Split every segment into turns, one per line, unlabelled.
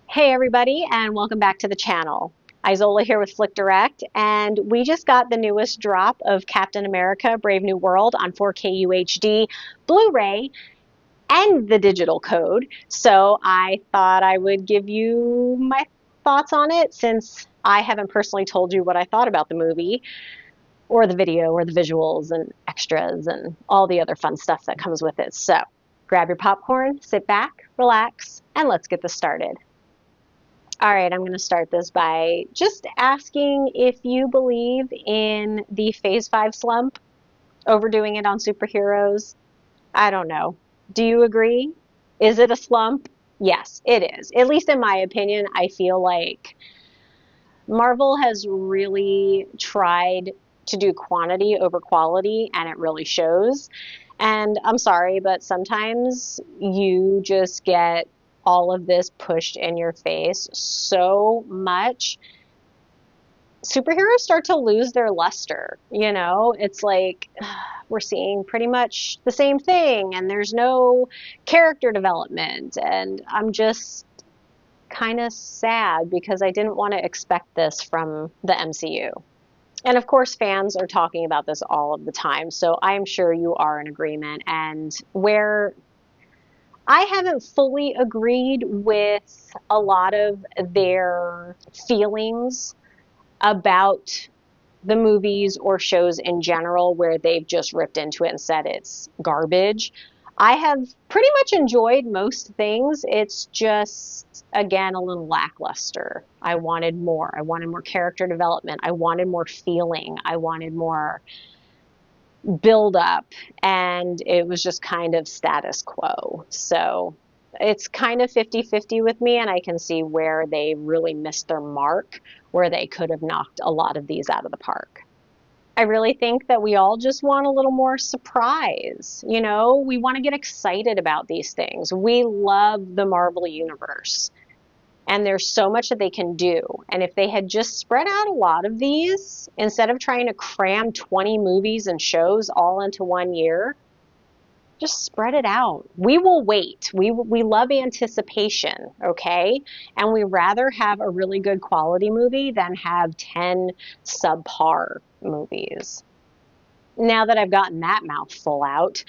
Hey everybody, and welcome back to the channel. Izola here with Flick Direct, and we just got the newest drop of Captain America Brave New World on 4K UHD Blu-ray and the digital code. So I thought I would give you my thoughts on it since I haven't personally told you what I thought about the movie or the video or the visuals and extras and all the other fun stuff that comes with it. So grab your popcorn, sit back, relax, and let's get this started. All right, I'm going to start this by just asking if you believe in the Phase 5 slump, overdoing it on superheroes. I don't know. Do you agree? Is it a slump? Yes, it is. At least in my opinion, I feel like Marvel has really tried to do quantity over quality, and it really shows. And I'm sorry, but sometimes you just get all of this pushed in your face so much. Superheroes start to lose their luster. It's like we're seeing pretty much the same thing, and there's no character development. And I'm just kind of sad because I didn't want to expect this from the MCU. And of course, fans are talking about this all of the time, so I'm sure you are in agreement. And where I haven't fully agreed with a lot of their feelings about the movies or shows in general, where they've just ripped into it and said it's garbage. I have pretty much enjoyed most things. It's just, again, a little lackluster. I wanted more. I wanted more character development. I wanted more feeling. I wanted more build up, and it was just kind of status quo. So it's kind of 50-50 with me, and I can see where they really missed their mark, where they could have knocked a lot of these out of the park. I really think that we all just want a little more surprise. We want to get excited about these things. We love the Marvel Universe, and there's so much that they can do. And if they had just spread out a lot of these, instead of trying to cram 20 movies and shows all into one year, just spread it out. We will wait. We love anticipation, okay? And we rather have a really good quality movie than have 10 subpar movies. Now that I've gotten that mouthful out,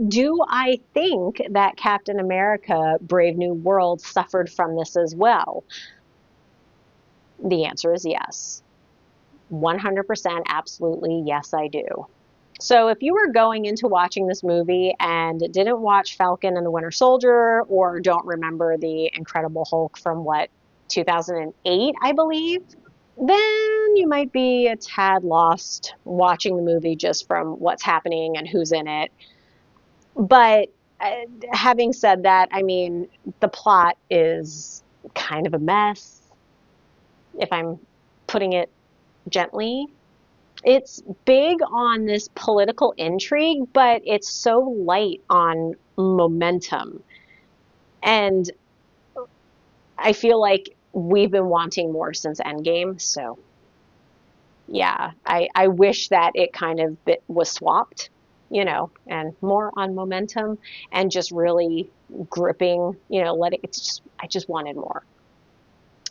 do I think that Captain America Brave New World suffered from this as well? The answer is yes. 100% absolutely yes, I do. So if you were going into watching this movie and didn't watch Falcon and the Winter Soldier, or don't remember the Incredible Hulk from 2008, I believe, then you might be a tad lost watching the movie just from what's happening and who's in it. But having said that, I mean, the plot is kind of a mess, if I'm putting it gently. It's big on this political intrigue, but it's so light on momentum. And I feel like we've been wanting more since Endgame. So yeah, I wish that it kind of was swapped, and more on momentum and just really gripping, I just wanted more.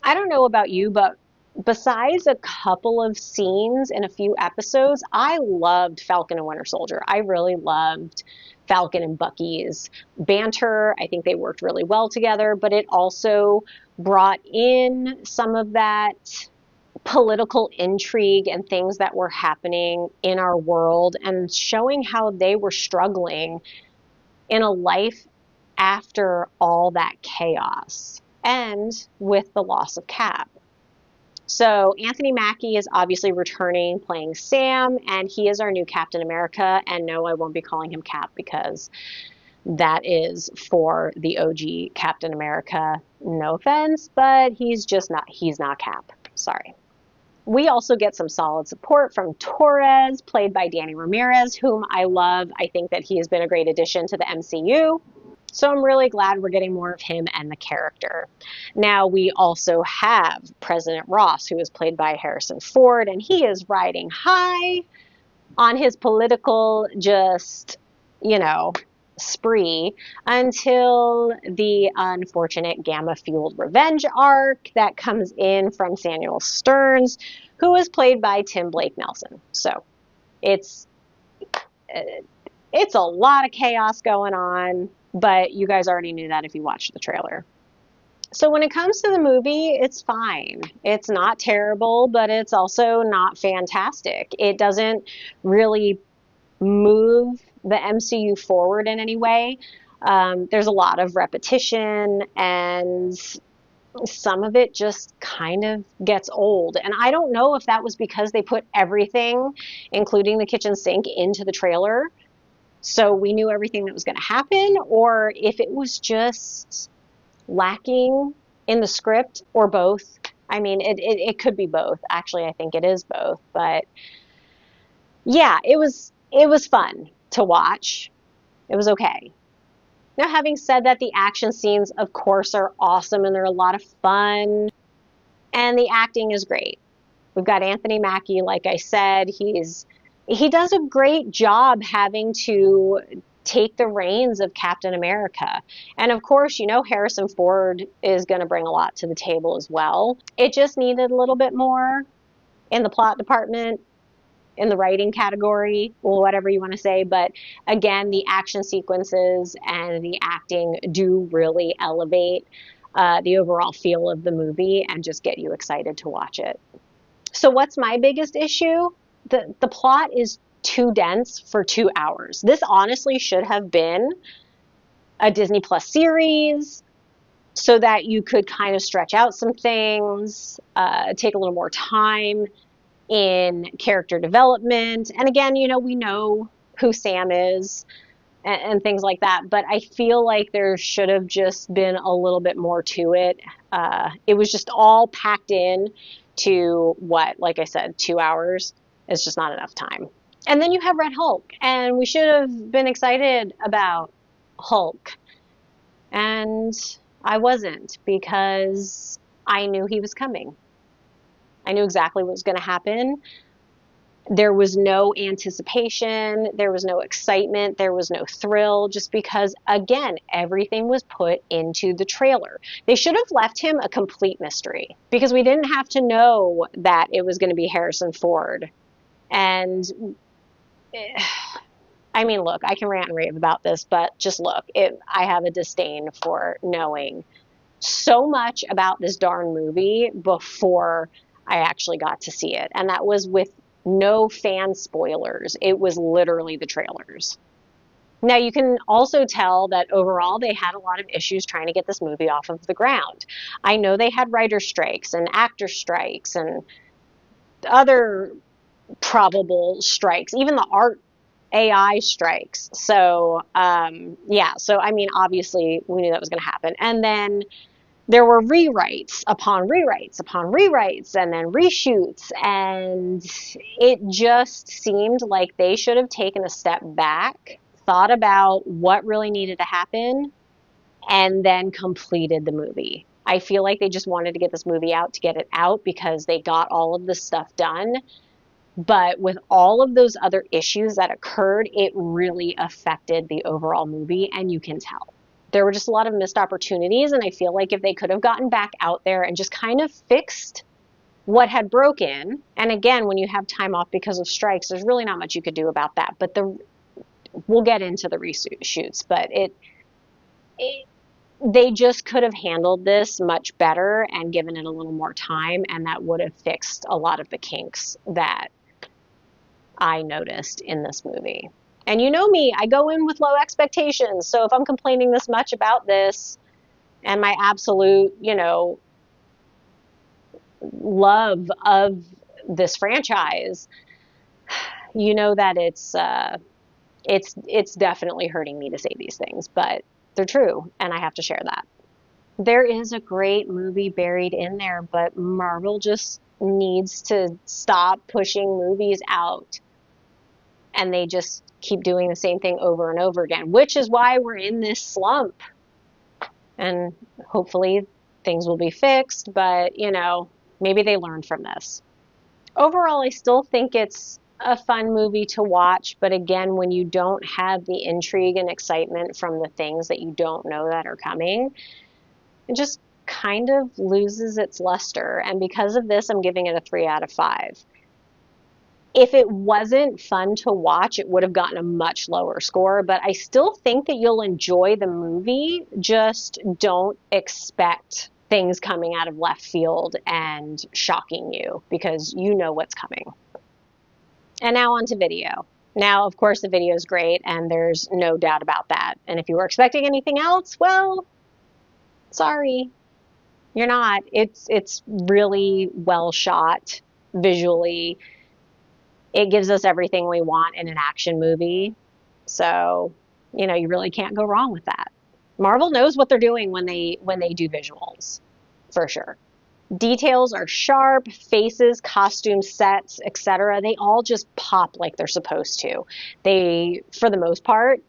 I don't know about you, but besides a couple of scenes in a few episodes, I loved Falcon and Winter Soldier. I really loved Falcon and Bucky's banter. I think they worked really well together, but it also brought in some of that political intrigue and things that were happening in our world, and showing how they were struggling in a life after all that chaos and with the loss of Cap. So Anthony Mackie is obviously returning, playing Sam, and he is our new Captain America. And no, I won't be calling him Cap, because that is for the OG Captain America. No offense, but he's not Cap. Sorry. We also get some solid support from Torres, played by Danny Ramirez, whom I love. I think that he has been a great addition to the MCU. So I'm really glad we're getting more of him and the character. Now we also have President Ross, who is played by Harrison Ford, and he is riding high on his political spree until the unfortunate gamma-fueled revenge arc that comes in from Samuel Stearns, who is played by Tim Blake Nelson. So it's a lot of chaos going on, but you guys already knew that if you watched the trailer. So when it comes to the movie, it's fine. It's not terrible, but it's also not fantastic. It doesn't really move the MCU forward in any way. There's a lot of repetition, and some of it just kind of gets old. And I don't know if that was because they put everything, including the kitchen sink, into the trailer, so we knew everything that was going to happen, or if it was just lacking in the script, or both. I mean, it could be both. Actually, I think it is both. But yeah, it was fun to watch. It was okay. Now, having said that, the action scenes, of course, are awesome, and they're a lot of fun, and the acting is great. We've got Anthony Mackie, like I said. He does a great job having to take the reins of Captain America. And of course, you know, Harrison Ford is going to bring a lot to the table as well. It just needed a little bit more in the plot department, in the writing category, or whatever you want to say. But again, the action sequences and the acting do really elevate the overall feel of the movie and just get you excited to watch it. So what's my biggest issue? The plot is too dense for 2 hours. This honestly should have been a Disney Plus series so that you could kind of stretch out some things, take a little more time in character development. And again, you know, we know who Sam is and things like that, but I feel like there should have just been a little bit more to it. It was just all packed in to what, like I said, 2 hours. It's just not enough time. And then you have Red Hulk, and we should have been excited about Hulk. And I wasn't, because I knew he was coming. I knew exactly what was going to happen. There was no anticipation. There was no excitement. There was no thrill, just because, again, everything was put into the trailer. They should have left him a complete mystery, because we didn't have to know that it was going to be Harrison Ford. And I mean, look, I can rant and rave about this, but just look, I have a disdain for knowing so much about this darn movie before I actually got to see it. And that was with no fan spoilers. It was literally the trailers. Now, you can also tell that overall they had a lot of issues trying to get this movie off of the ground. I know they had writer strikes and actor strikes and other probable strikes, even the art AI strikes. So, yeah, so I mean, obviously we knew that was going to happen. And then there were rewrites upon rewrites upon rewrites, and then reshoots. And it just seemed like they should have taken a step back, thought about what really needed to happen, and then completed the movie. I feel like they just wanted to get this movie out to get it out because they got all of this stuff done. But with all of those other issues that occurred, it really affected the overall movie, and you can tell. There were just a lot of missed opportunities, and I feel like if they could have gotten back out there and just kind of fixed what had broken, and again, when you have time off because of strikes, there's really not much you could do about that. But we'll get into the reshoots, but they just could have handled this much better and given it a little more time, and that would have fixed a lot of the kinks that I noticed in this movie. And you know me, I go in with low expectations. So if I'm complaining this much about this and my absolute, you know, love of this franchise, you know that it's definitely hurting me to say these things, but they're true, and I have to share that. There is a great movie buried in there, but Marvel just needs to stop pushing movies out. And they just keep doing the same thing over and over again, which is why we're in this slump. And hopefully things will be fixed, but, you know, maybe they learned from this. Overall, I still think it's a fun movie to watch, but again, when you don't have the intrigue and excitement from the things that you don't know that are coming, it just kind of loses its luster. And because of this, I'm giving it a 3 out of 5. If it wasn't fun to watch, it would have gotten a much lower score, but I still think that you'll enjoy the movie. Just don't expect things coming out of left field and shocking you, because you know what's coming. And now on to video. Now, of course, the video is great, and there's no doubt about that. And if you were expecting anything else, well, sorry, you're not. It's really well shot visually. It gives us everything we want in an action movie. So, you really can't go wrong with that. Marvel knows what they're doing when they do visuals, for sure. Details are sharp, faces, costumes, sets, etc. They all just pop like they're supposed to. They, for the most part,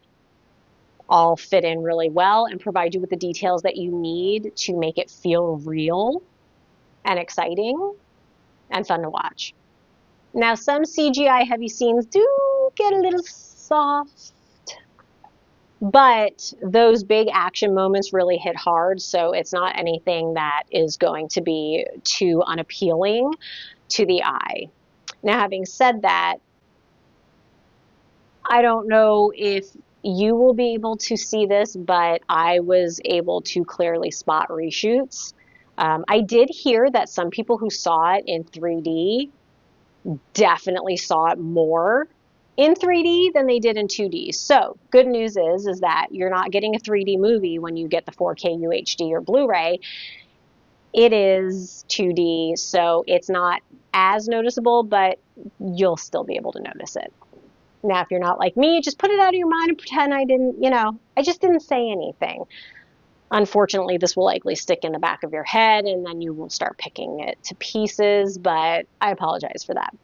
all fit in really well and provide you with the details that you need to make it feel real and exciting and fun to watch. Now, some CGI heavy scenes do get a little soft, but those big action moments really hit hard, so it's not anything that is going to be too unappealing to the eye. Now, having said that, I don't know if you will be able to see this, but I was able to clearly spot reshoots. I did hear that some people who saw it in 3D definitely saw it more in 3D than they did in 2D. So good news is that you're not getting a 3D movie when you get the 4K UHD or Blu-ray. It is 2D, so it's not as noticeable, but you'll still be able to notice it. Now, if you're not like me, just put it out of your mind and pretend I just didn't say anything. Unfortunately, this will likely stick in the back of your head, and then you will start picking it to pieces, but I apologize for that.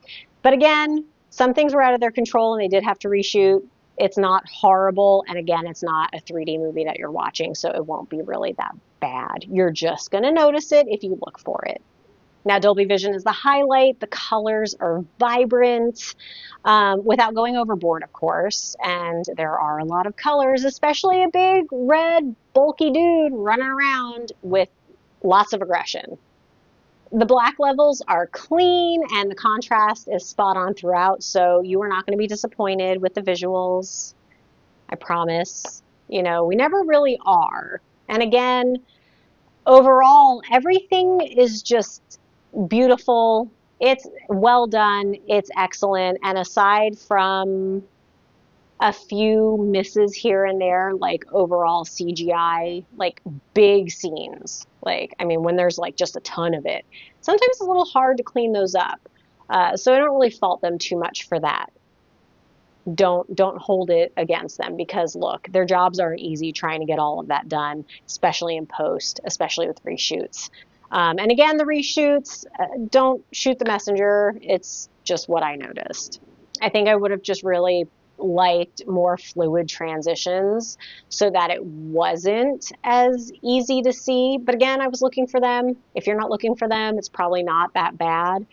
But again, some things were out of their control, and they did have to reshoot. It's not horrible, and again, it's not a 3D movie that you're watching, so it won't be really that bad. You're just going to notice it if you look for it. Now, Dolby Vision is the highlight. The colors are vibrant, without going overboard, of course. And there are a lot of colors, especially a big, red, bulky dude running around with lots of aggression. The black levels are clean, and the contrast is spot on throughout, so you are not going to be disappointed with the visuals. I promise. We never really are. And again, overall, everything is just beautiful. It's well done. It's excellent. And aside from a few misses here and there, like overall CGI, like big scenes, when there's just a ton of it, sometimes it's a little hard to clean those up. So I don't really fault them too much for that. Don't hold it against them, because look, their jobs aren't easy trying to get all of that done, especially in post, especially with reshoots. And again, the reshoots, don't shoot the messenger. It's just what I noticed. I think I would have just really liked more fluid transitions so that it wasn't as easy to see. But again, I was looking for them. If you're not looking for them, it's probably not that bad.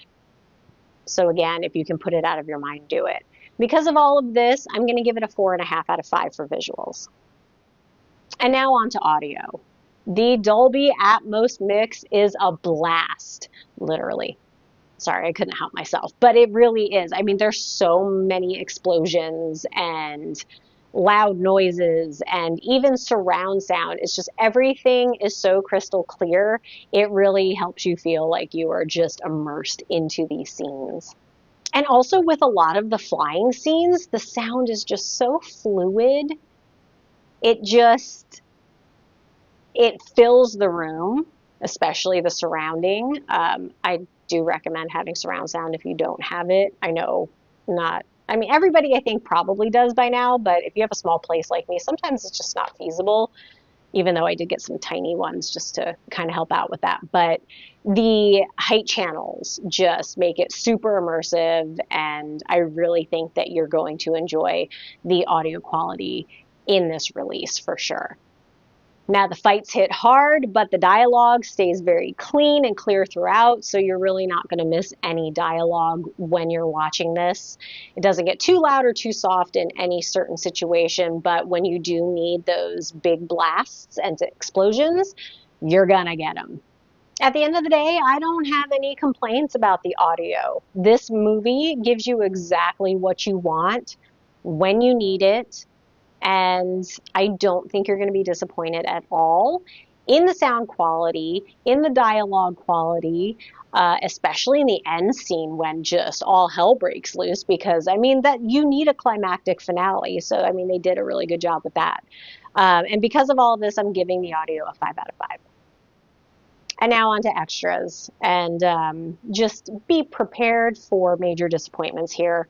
So again, if you can put it out of your mind, do it. Because of all of this, I'm going to give it a 4.5 out of 5 for visuals. And now on to audio. The Dolby Atmos mix is a blast, literally. Sorry, I couldn't help myself, but it really is. There's so many explosions and loud noises and even surround sound. It's just everything is so crystal clear. It really helps you feel like you are just immersed into these scenes. And also with a lot of the flying scenes, the sound is just so fluid. It fills the room, especially the surrounding. I do recommend having surround sound if you don't have it. I know everybody I think probably does by now, but if you have a small place like me, sometimes it's just not feasible, even though I did get some tiny ones just to kind of help out with that. But the height channels just make it super immersive, and I really think that you're going to enjoy the audio quality in this release for sure. Now the fights hit hard, but the dialogue stays very clean and clear throughout, so you're really not going to miss any dialogue when you're watching this. It doesn't get too loud or too soft in any certain situation, but when you do need those big blasts and explosions, you're going to get them. At the end of the day, I don't have any complaints about the audio. This movie gives you exactly what you want when you need it, and I don't think you're going to be disappointed at all in the sound quality, in the dialogue quality, especially in the end scene when just all hell breaks loose, because I mean that you need a climactic finale. So I mean they did a really good job with that. And because of all of this, I'm giving the audio a 5 out of 5. And now on to extras, and just be prepared for major disappointments here.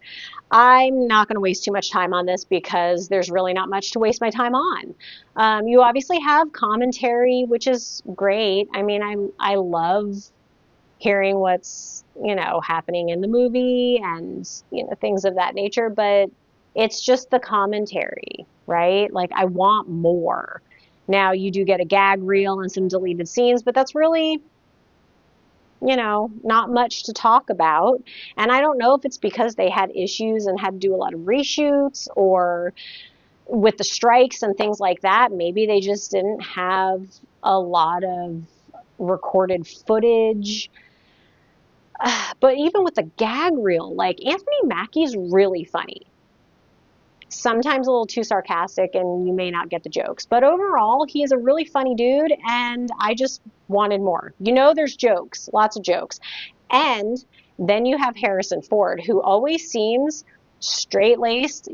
I'm not going to waste too much time on this because there's really not much to waste my time on. You obviously have commentary, which is great. I mean, I love hearing what's, happening in the movie and, things of that nature, but it's just the commentary, right? Like, I want more. Now, you do get a gag reel and some deleted scenes, but that's really, not much to talk about. And I don't know if it's because they had issues and had to do a lot of reshoots, or with the strikes and things like that, maybe they just didn't have a lot of recorded footage. But even with the gag reel, like, Anthony Mackie's really funny. Sometimes a little too sarcastic and you may not get the jokes, but overall he is a really funny dude, and I just wanted more. There's jokes, lots of jokes. And then you have Harrison Ford, who always seems straight-laced,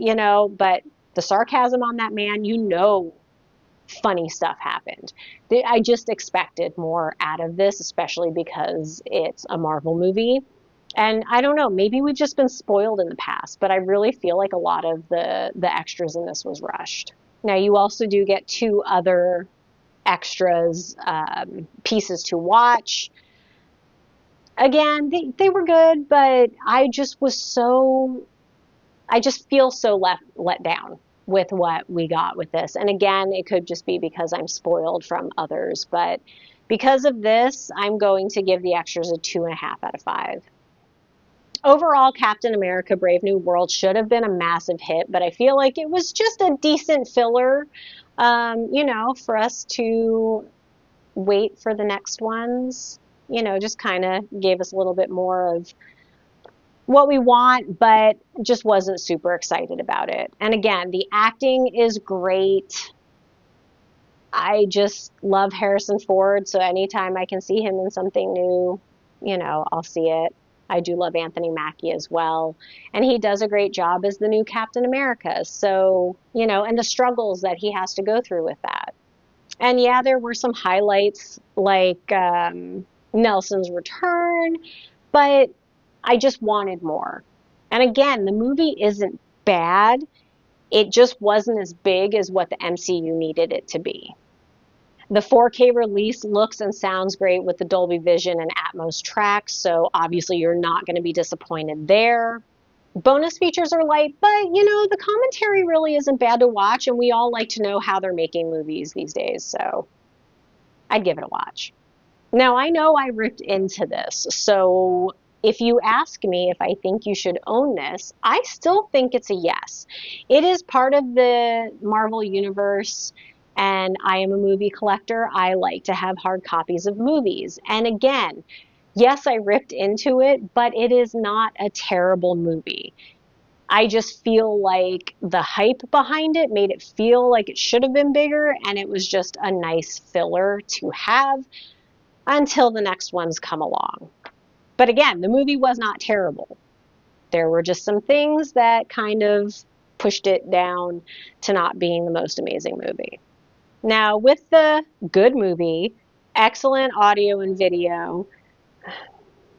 but the sarcasm on that man, funny stuff happened. I just expected more out of this, especially because it's a Marvel movie. And I don't know, maybe we've just been spoiled in the past, but I really feel like a lot of the extras in this was rushed. Now, you also do get 2 other extras, pieces to watch. Again, they were good, but I just feel so let down with what we got with this. And again, it could just be because I'm spoiled from others, but because of this, I'm going to give the extras a 2.5 out of 5. Overall, Captain America Brave New World should have been a massive hit, but I feel like it was just a decent filler, for us to wait for the next ones. Just kind of gave us a little bit more of what we want, but just wasn't super excited about it. And again, the acting is great. I just love Harrison Ford, so anytime I can see him in something new, I'll see it. I do love Anthony Mackie as well. And he does a great job as the new Captain America. So, and the struggles that he has to go through with that. And yeah, there were some highlights like Nelson's return, but I just wanted more. And again, the movie isn't bad. It just wasn't as big as what the MCU needed it to be. The 4K release looks and sounds great with the Dolby Vision and Atmos tracks, so obviously you're not going to be disappointed there. Bonus features are light, but the commentary really isn't bad to watch, and we all like to know how they're making movies these days, so I'd give it a watch. Now, I know I ripped into this, so if you ask me if I think you should own this, I still think it's a yes. It is part of the Marvel Universe, and I am a movie collector. I like to have hard copies of movies. And again, yes, I ripped into it, but it is not a terrible movie. I just feel like the hype behind it made it feel like it should have been bigger, and it was just a nice filler to have until the next ones come along. But again, the movie was not terrible. There were just some things that kind of pushed it down to not being the most amazing movie. Now, with the good movie, excellent audio and video,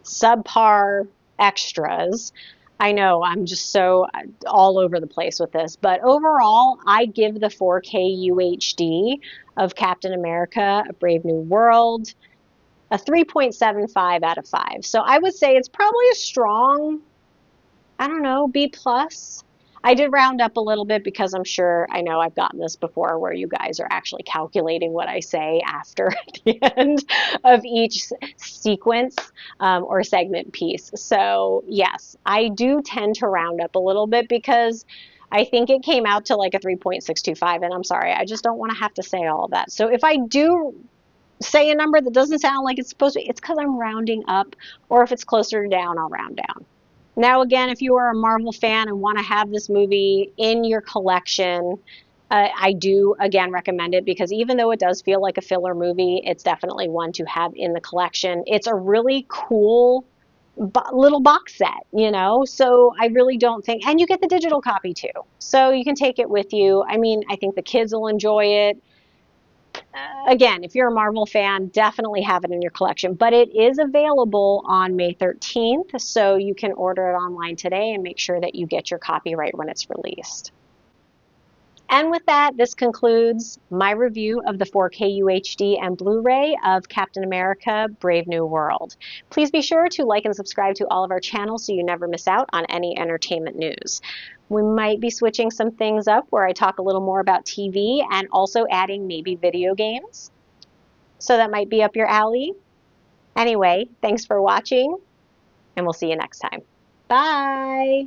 subpar extras, I know I'm just so all over the place with this, but overall, I give the 4K UHD of Captain America, A Brave New World, a 3.75 out of 5. So I would say it's probably a strong, B+. I did round up a little bit because I'm sure, I know I've gotten this before where you guys are actually calculating what I say after the end of each sequence or segment piece. So yes, I do tend to round up a little bit because I think it came out to like a 3.625, and I'm sorry, I just don't want to have to say all that. So if I do say a number that doesn't sound like it's supposed to be, it's because I'm rounding up, or if it's closer to down, I'll round down. Now, again, if you are a Marvel fan and want to have this movie in your collection, I do, again, recommend it because even though it does feel like a filler movie, it's definitely one to have in the collection. It's a really cool little box set, you know? So I really don't think, and you get the digital copy too. So you can take it with you. I mean, I think the kids will enjoy it. Again, if you're a Marvel fan, definitely have it in your collection. But it is available on May 13th, so you can order it online today and make sure that you get your copy right when it's released. And with that, this concludes my review of the 4K UHD and Blu-ray of Captain America: Brave New World. Please be sure to like and subscribe to all of our channels so you never miss out on any entertainment news. We might be switching some things up where I talk a little more about TV and also adding maybe video games. So that might be up your alley. Anyway, thanks for watching, and we'll see you next time. Bye!